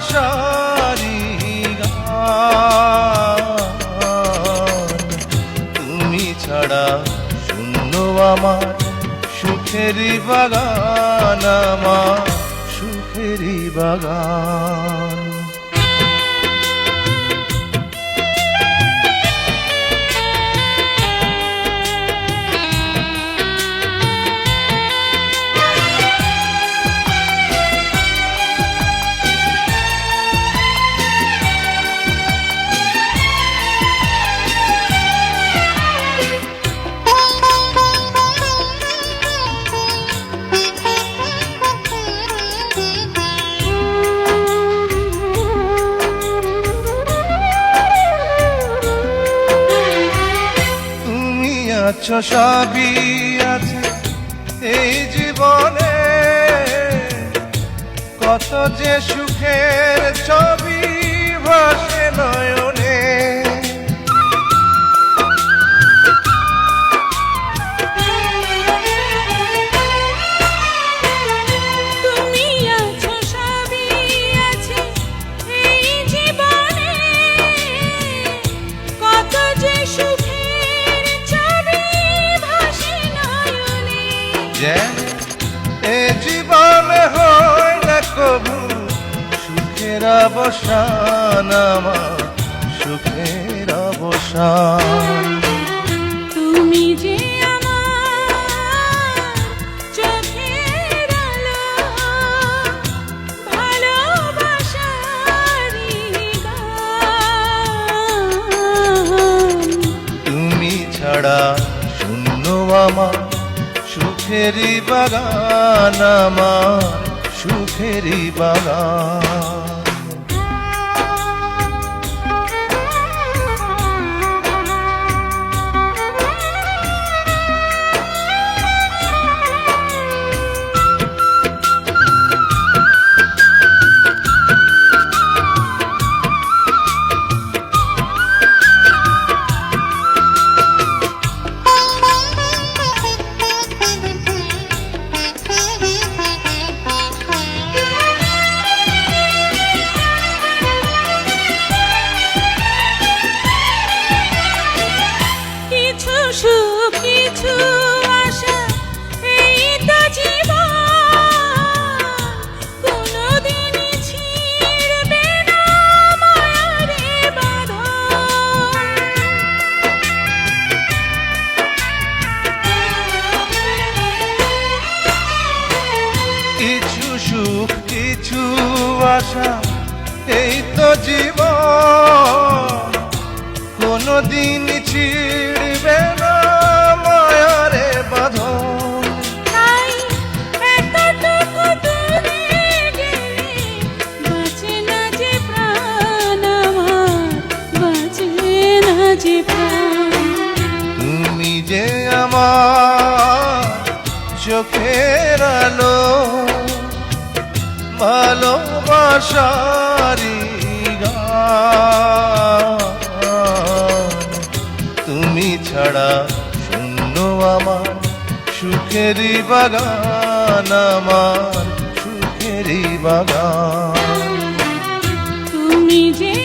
ভালোবাসারি গান। তুমি ছাড়া শূন্য আমার সুখেরই বাগান, আমার সুখেরই বাগান। আছো সবই আছে এই জীবনে, কত যে সুখের ছবি ভাসে নয়নে। তুমি আছো সবই আছে এই জীবনে, কত যে সুখের ছবি ভাসে নয়নে। যেন এ জীবনে হয় না কবু সুখের অবসান, আমার সুখের অবসান। তুমি যে আমার চোখের আলো, ভালোবাসারি গান। তুমি ছাড়া শূন্য আমার সুখেরই বাগান, আমার সুখেরই বাগান। কিছু সুখ কিছু আশা এই তো জীবন, কোনোদিনই ছিঁড়বে না মায়ারে বাঁধন। কিছু সুখ কিছু আশা এই তো জীবন, কোনদিন ছিড়বে না মায়ারে বাঁধন। তাই এতটুকু দূরে গেলে বাঁচে না যে প্রাণ আমার, বাঁচে না যে প্রাণ। তুমি যে আমার চোখের আলো, ভালোবাসারি গান। তুমি ছাড়া শূন্য আমার সুখেরই বাগান, আমার সুখেরই বাগান। তুমি যে